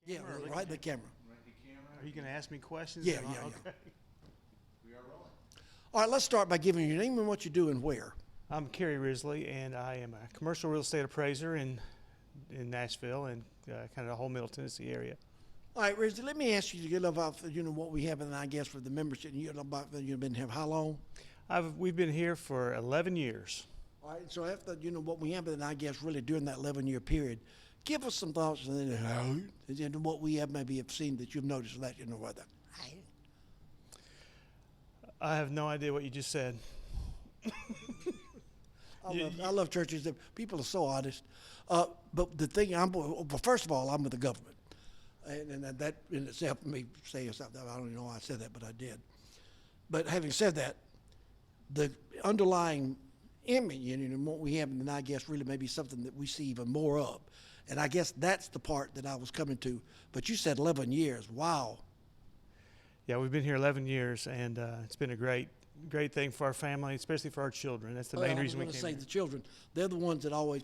Yeah, right in the camera. Are you going to ask me questions? Yeah. Okay. We are rolling. All right, let's start by giving your name and what you do and where. I'm Kerry Risley, and I am a commercial real estate appraiser in Nashville and kind of the whole Middle Tennessee area. All right, Rizzy, let me ask you to get about what we have, and I guess for the membership, you've been here how long? We've been here for 11 years. All right, so after what we have, and I guess really during that 11-year period, give us some thoughts and then what we have maybe have seen that you've noticed that whether. I have no idea what you just said. I love churches. That people are so honest. But the thing, first of all, I'm with the government. And that in itself may say something. I don't even know why I said that, but I did. But having said that, the underlying image and what we have, and I guess really maybe something that we see even more of. And I guess that's the part that I was coming to. But you said 11 years. Wow. Yeah, we've been here 11 years, and it's been a great thing for our family, especially for our children. That's the main reason we came I was going here. to say the children. They're the ones that always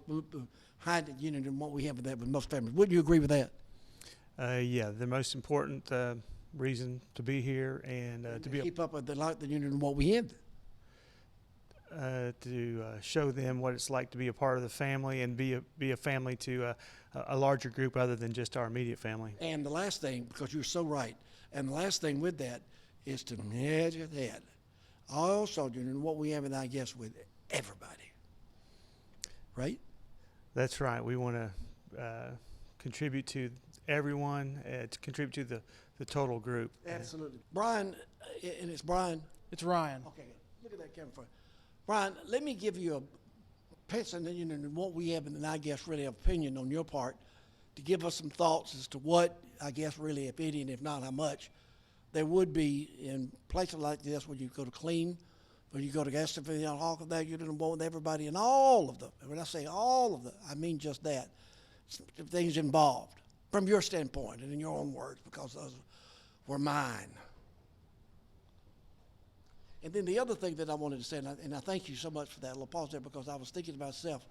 hide it, and what we have with that with most families. Wouldn't you agree with that? Yeah, the most important reason to be here and to be keep up with the union and what we have. to show them what it's like to be a part of the family and be a family to a larger group other than just our immediate family. And the last thing, because you're so right, and the last thing with that is to measure that. Also, what we have, and I guess with everybody, right? That's right. We want to contribute to everyone, to contribute to the total group. Absolutely. Brian, and it's Brian. It's Ryan. Okay, look at that camera for you. Brian, let me give you a person and what we have, and I guess really opinion on your part, to give us some thoughts as to what, I guess really, if any, and if not, how much, there would be in places like this when you go to clean, when you go to gas station, all of that, you're doing with everybody, and all of them. When I say all of them, I mean just that. Things involved, from your standpoint and in your own words, because those were mine. And then the other thing that I wanted to say, and I thank you so much for that little pause there, because I was thinking to myself,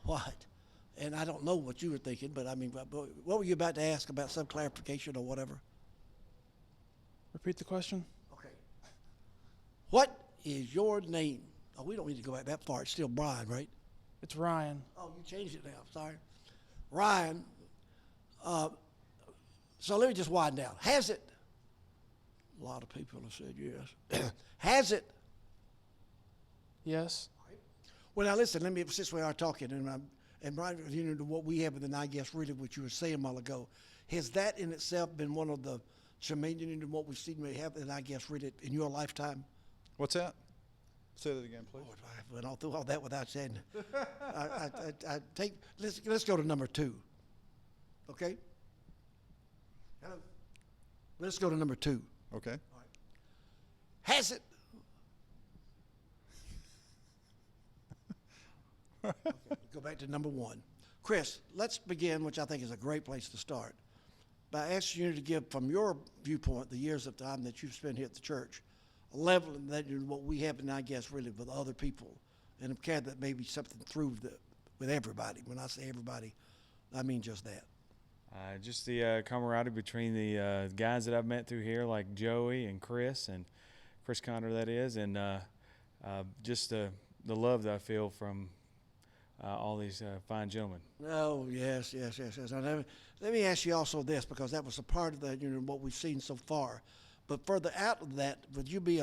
what? And I don't know what you were thinking, but I mean, what were you about to ask about some clarification or whatever? Repeat the question. Okay. What is your name? Oh, we don't need to go back that far. It's still Brian, right? It's Ryan. Oh, you changed it now. Sorry. Ryan, so let me just wind down. Has it? A lot of people have said yes. Has it? Yes. Well, now listen, since we are talking, and Brian, what we have, and then I guess really what you were saying a while ago, has that in itself been one of the main what we've seen we have, and I guess really in your lifetime? What's that? Say that again, please. Lord, I went all through all that without saying. Let's go to number 2. Okay? Hello? Let's go to number 2. Okay. All right. Has it? Okay, go back to number 1. Chris, let's begin, which I think is a great place to start, by asking you to give, from your viewpoint, the years of time that you've spent here at the church, a level in that what we have, and I guess really with other people, and I'm carried that maybe something through with everybody. When I say everybody, I mean just that. Just the camaraderie between the guys that I've met through here, like Joey and Chris Connor, that is, and just the love that I feel from all these fine gentlemen. Oh, yes. Now, let me ask you also this, because that was a part of that, what we've seen so far. But further out of that, would you be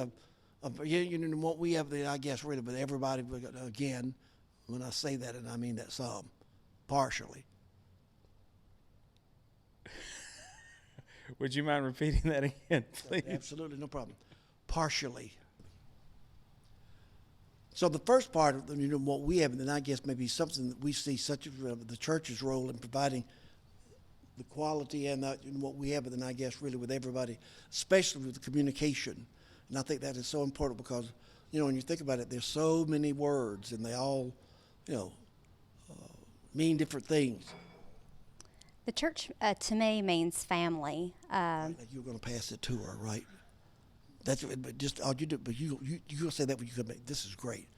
what we have, I guess, really with everybody, again, when I say that, and I mean that some, partially. Would you mind repeating that again, please? Absolutely, no problem. Partially. So the first part of what we have, and then I guess maybe something that we see such as the church's role in providing the quality and what we have, and then I guess really with everybody, especially with the communication. And I think that is so important because, when you think about it, there's so many words and they all, mean different things. The church, to me, means family. Right, like you're going to pass it to her, right? That's but just all you do. But you gonna say that when you come back. This is great.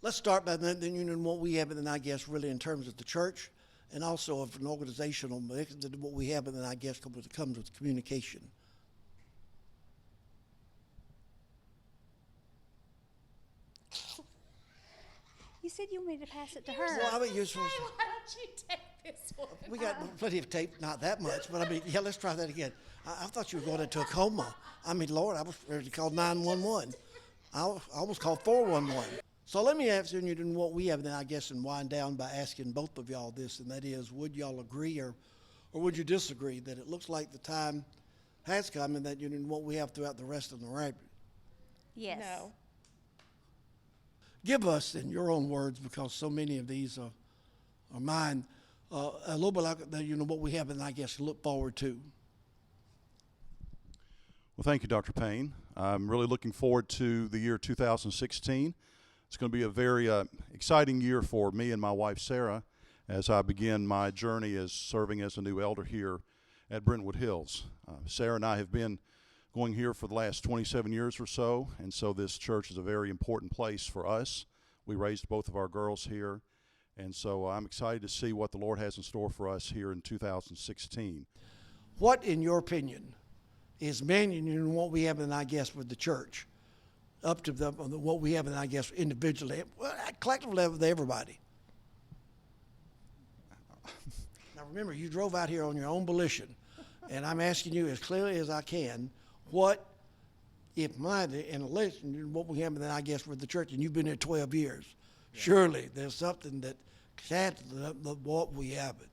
Let's start by then what we have, and then I guess really in terms of the church, and also of an organizational mix than what we have, and then I guess comes with communication. You said you wanted me to pass it to her. Well, I mean, you're supposed to. Why don't you take this one? We got plenty of tape, not that much, but I mean, yeah, let's try that again. I thought you were going into a coma. I mean, Lord, I was ready to call 911. I almost called 411. So let me ask you what we have then, I guess, and wind down by asking both of y'all this, and that is, would y'all agree or would you disagree that it looks like the time has come and that what we have throughout the rest of the rapid? Yes. No. Give us, in your own words, because so many of these are mine, a little bit like what we have and I guess look forward to. Well, thank you, Dr. Payne. I'm really looking forward to the year 2016. It's going to be a very exciting year for me and my wife, Sarah, as I begin my journey as serving as a new elder here at Brentwood Hills. Sarah and I have been going here for the last 27 years or so, and so this church is a very important place for us. We raised both of our girls here, and so I'm excited to see what the Lord has in store for us here in 2016. What, in your opinion, is man, what we have, and I guess with the church, up to what we have, and I guess individually, well, at collective level, with everybody. Now remember, you drove out here on your own volition, and I'm asking you as clearly as I can, what, if mine, in relation, what we have, and then I guess with the church, and you've been there 12 years, surely there's something that adds to what we have it.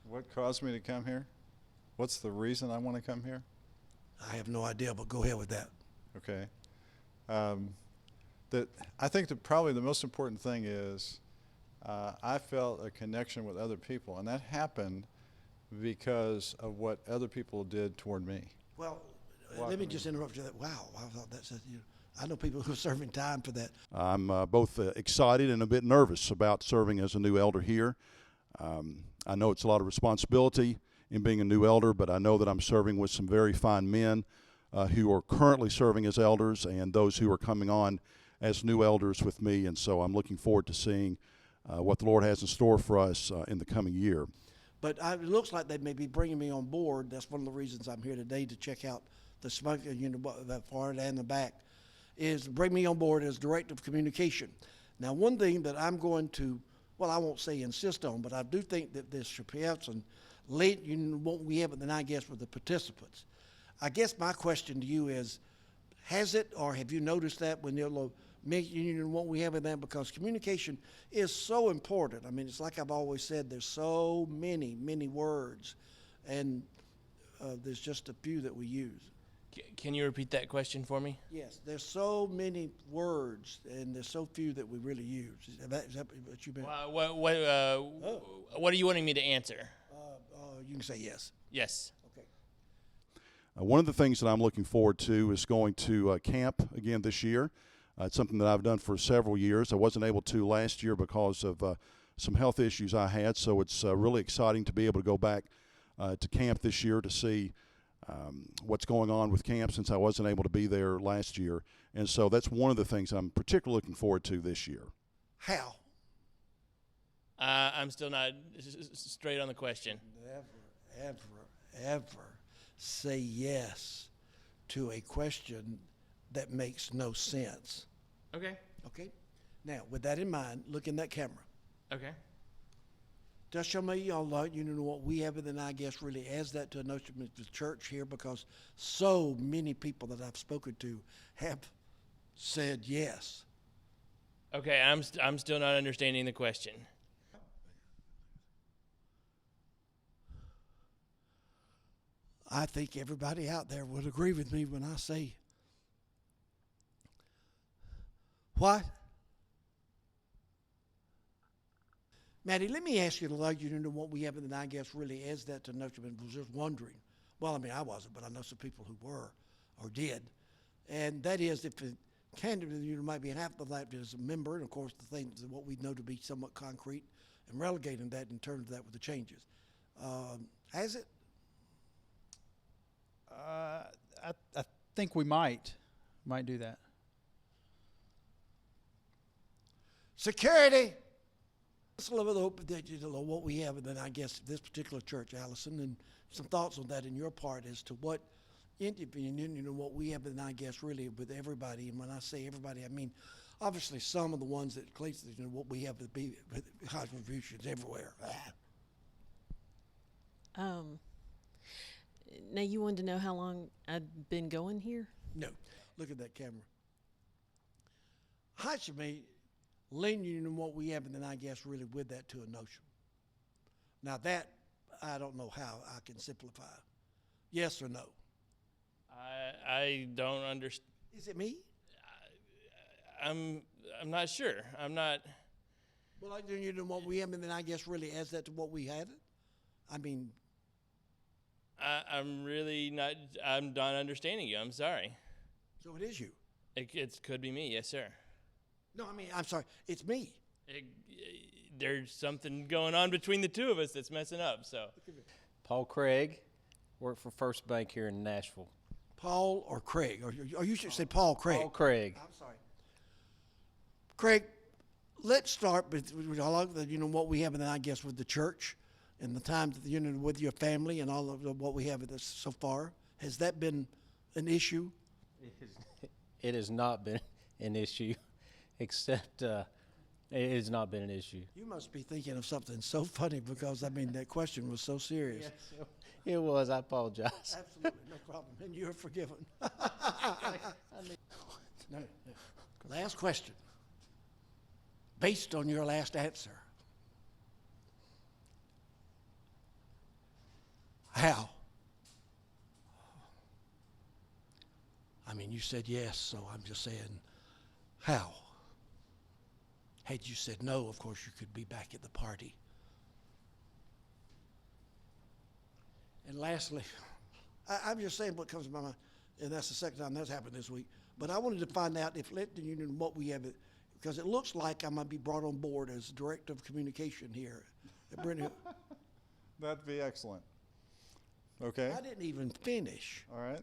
What caused me to come here? What's the reason I want to come here? I have no idea, but go ahead with that. Okay. I think that probably the most important thing is I felt a connection with other people, and that happened because of what other people did toward me. Well, let me just interrupt you. Wow, I thought that's I know people who are serving time for that. I'm both excited and a bit nervous about serving as a new elder here. I know it's a lot of responsibility in being a new elder, but I know that I'm serving with some very fine men who are currently serving as elders and those who are coming on as new elders with me, and so I'm looking forward to seeing what the Lord has in store for us in the coming year. But it looks like they may be bringing me on board. That's one of the reasons I'm here today, to check out the smoke, the front and the back, is bring me on board as director of communication. Now, one thing that I'm going to, well, I won't say insist on, but I do think that this should have some late, what we have, and then I guess with the participants. I guess my question to you is, has it, or have you noticed that when they'll make what we have in that? Because communication is so important. I mean, it's like I've always said, there's so many, many words, and there's just a few that we use. Can you repeat that question for me? Yes, there's so many words, and there's so few that we really use. Is that what you meant? What are you wanting me to answer? You can say yes. Yes. Okay. One of the things that I'm looking forward to is going to camp again this year. It's something that I've done for several years. I wasn't able to last year because of some health issues I had, so it's really exciting to be able to go back to camp this year to see what's going on with camp, since I wasn't able to be there last year. And so that's one of the things I'm particularly looking forward to this year. How? I'm still not straight on the question. Ever say yes to a question that makes no sense. Okay. Okay? Now, with that in mind, look in that camera. Okay. Just show me y'all what we have, and then I guess really adds that to a notion of the church here, because so many people that I've spoken to have said yes. Okay, I'm still not understanding the question. I think everybody out there would agree with me when I say, what? Maddie, let me ask you to allow you to know what we have, and then I guess really adds that to notion. I was just wondering. Well, I mean, I wasn't, but I know some people who were or did. And that is, if it candidly, you might be half of that as a member, and of course the things what we know to be somewhat concrete, and relegating that in terms of that with the changes. Has it? I think we might do that. Security. Let's live with the hope that you know what we have, and then I guess this particular church, Allison, and some thoughts on that in your part as to what, in your opinion, you know, what we have, and I guess really with everybody. And when I say everybody, I mean obviously some of the ones that you know what we have with contributions everywhere. Now you wanted to know how long I'd been going here? No, look at that camera. How should be leaning in what we have, and then I guess really with that to a notion. Now that I don't know how I can simplify. Yes or no? I don't understand. Is it me? I'm not sure. I'm not. Well, I you know what we have, and then I guess really adds that to what we had. I mean, I'm really not. I'm not understanding you. I'm sorry. so it is you. It could be me. Yes, sir. No, I mean I'm sorry. It's me. There's something going on between the two of us that's messing up. So. Paul Craig, work for First Bank here in Nashville. Paul or Craig, or you should say Paul Craig. Paul Craig. I'm sorry. Craig, let's start with you know what we have, and then I guess with the church and the time that you know with your family and all of what we have with us so far. Has that been an issue? It has not been an issue, except it has not been an issue. You must be thinking of something so funny because I mean that question was so serious. Yes, it was. I apologize. Absolutely, no problem, and you're forgiven. No. Last question. Based on your last answer, how? I mean, you said yes, so I'm just saying, how? Had you said no, of course, you could be back at the party. And lastly, I'm just saying what comes to my mind, and that's the second time that's happened this week. But I wanted to find out if you know what we have, because it looks like I might be brought on board as director of communication here at Brentwood. That'd be excellent. Okay. I didn't even finish. All right.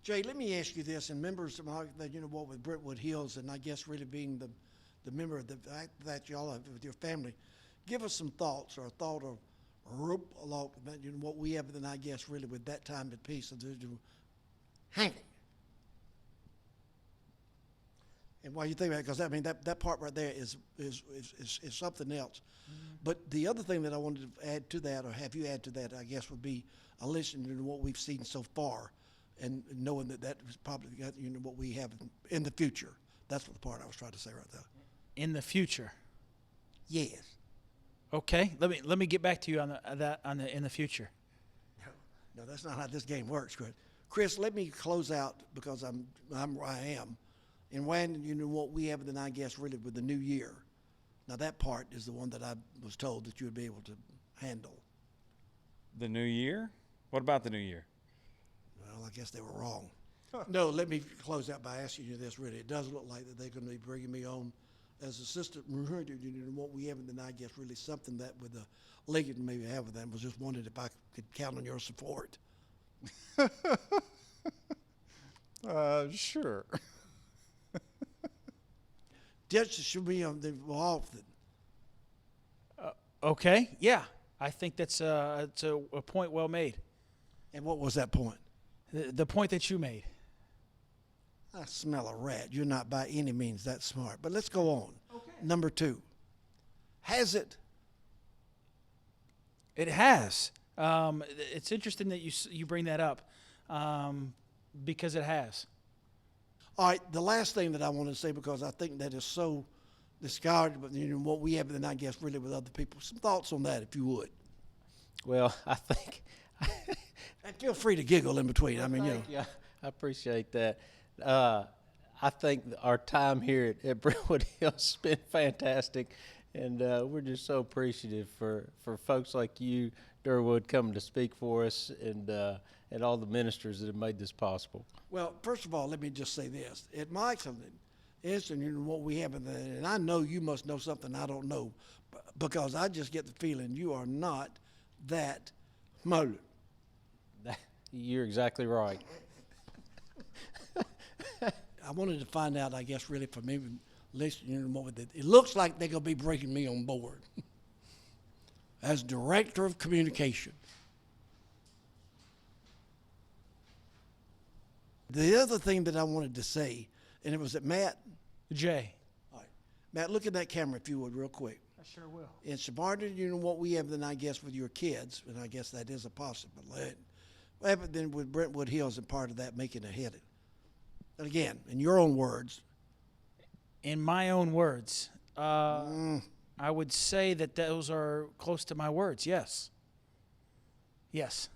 Jay, let me ask you this, and members of you know what with Brentwood Hills, and I guess really being the member of that y'all have with your family, give us some thoughts or a thought of along you know what we have, and then I guess really with that time at peace and hanging. And while you think about it, because I mean that part right there is something else. Mm-hmm. But the other thing that I wanted to add to that, or have you add to that, I guess would be a listen to what we've seen so far, and knowing that was probably you know what we have in the future. That's what the part I was trying to say right there. In the future. Yes. Okay. Let me get back to you on in the future. No, that's not how this game works, Chris. Chris, let me close out because I am. And when you know what we have, then I guess really with the new year. Now that part is the one that I was told that you would be able to handle. The new year? What about the new year? Well, I guess they were wrong. No, let me close out by asking you this. Really, it does look like that they're going to be bringing me on as assistant. You know what we have, and then I guess really something that with the league maybe have with them was just wondering if I could count on your support. Sure. Just should be involved. Okay. Yeah. I think that's it's a point well made. And what was that point? The point that you made. I smell a rat. You're not by any means that smart. But let's go on. Okay. Number 2. Has it? It has. It's interesting that you bring that up because it has. All right, the last thing that I want to say, because I think that is so discarded, but you know what we have, then I guess really with other people. Some thoughts on that, if you would. Well, I think. And feel free to giggle in between. I mean, you know. Yeah, I appreciate that. I think our time here at Brentwood Hills has been fantastic, and we're just so appreciative for folks like you, Durwood, coming to speak for us, and all the ministers that have made this possible. Well, first of all, let me just say this. It might something is, and you know what we have, and I know you must know something I don't know, because I just get the feeling you are not that smart. You're exactly right. I wanted to find out, I guess, really from even listening to what it looks like they're going to be bringing me on board as director of communication. The other thing that I wanted to say, and it was that Matt. Jay. All right. Matt, look at that camera if you would real quick. I sure will. It's smarter than what we have than I guess with your kids, and I guess that is a possibility. What happened then with Brentwood Hills and part of that making it hit it? And again, in your own words. In my own words, I would say that those are close to my words, yes. Yes.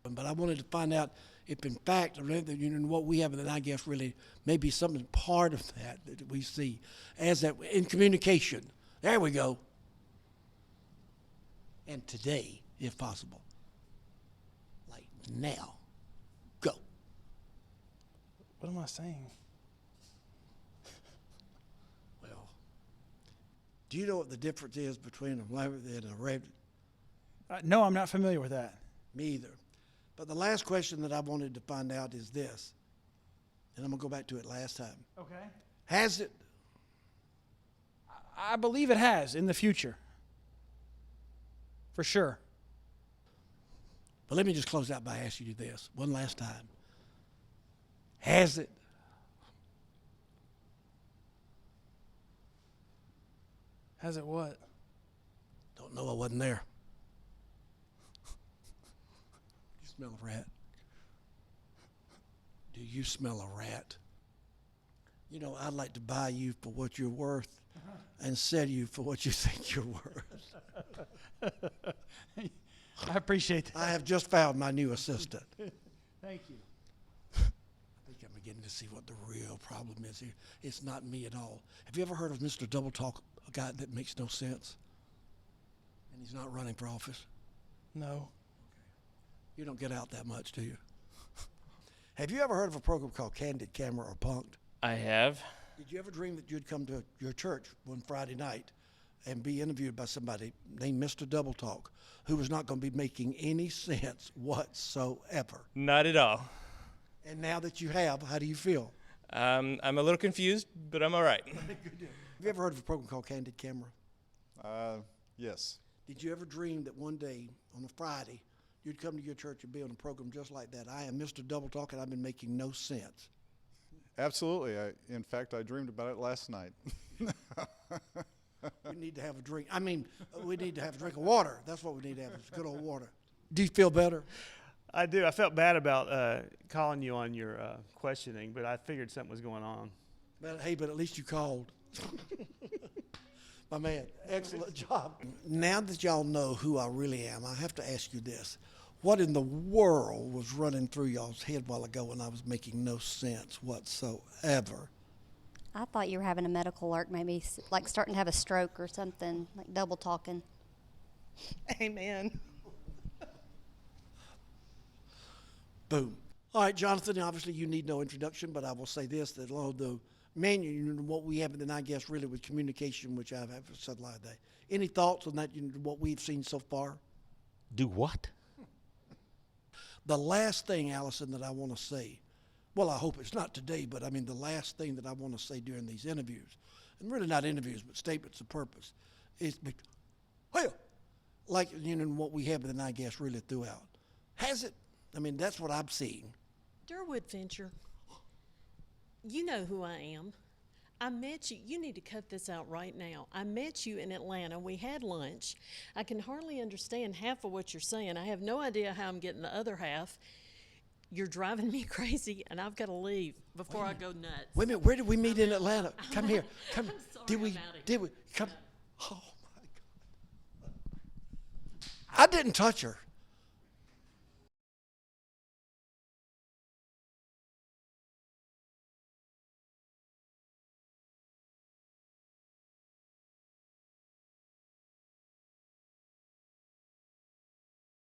But I wanted to find out if, in fact, what we have, and I guess really maybe something part of that we see as that in communication. There we go. And today, if possible, like now, go. What am I saying? Well, do you know what the difference is between a leopard and a red? No, I'm not familiar with that. Me either. But the last question that I wanted to find out is this, and I'm going to go back to it last time. Okay. Has it? I believe it has in the future. For sure. But let me just close out by asking you this one last time. Has it? Has it what? Don't know, I wasn't there. Do you smell a rat? Do you smell a rat? You know, I'd like to buy you for what you're worth and sell you for what you think you're worth. I appreciate that. I have just found my new assistant. Thank you. I think I'm beginning to see what the real problem is here. It's not me at all. Have you ever heard of Mr. Doubletalk, a guy that makes no sense? And he's not running for office? No. You don't get out that much, do you? Have you ever heard of a program called Candid Camera or Punked? I have. Did you ever dream that you'd come to your church one Friday night and be interviewed by somebody named Mr. Doubletalk, who was not going to be making any sense whatsoever? Not at all. And now that you have, how do you feel? I'm a little confused, but I'm all right. Have you ever heard of a program called Candid Camera? Yes. Did you ever dream that one day on a Friday you'd come to your church and be on a program just like that? I am Mr. Doubletalk, and I've been making no sense. Absolutely. In fact, I dreamed about it last night. We need to have a drink. I mean, we need to have a drink of water. That's what we need to have, is good old water. Do you feel better? I do. I felt bad about calling you on your questioning, but I figured something was going on. But hey, but at least you called. My man, excellent job. Now that y'all know who I really am, I have to ask you this. What in the world was running through y'all's head while ago when I was making no sense whatsoever? I thought you were having a medical alert, maybe like starting to have a stroke or something, like double talking. Amen. Boom. All right, Jonathan, obviously you need no introduction, but I will say this, that along the menu, what we have, and then I guess really with communication, which I've said a lot of that. Any thoughts on that, what we've seen so far? Do what? The last thing, Allison, that I want to say, well, I hope it's not today, but I mean the last thing that I want to say during these interviews, and really not interviews, but statements of purpose, is, well, like what we have, and then I guess really throughout. Has it? I mean, that's what I'm seeing. Durwood Fincher, you know who I am. I met you. You need to cut this out right now. I met you in Atlanta. We had lunch. I can hardly understand half of what you're saying. I have no idea how I'm getting the other half. You're driving me crazy, and I've got to leave before I go nuts. Wait a minute. Where did we meet in Atlanta? Come here. Come. I'm sorry, Did we? I'm outta Did here. we? Come. Oh my God. I didn't touch her.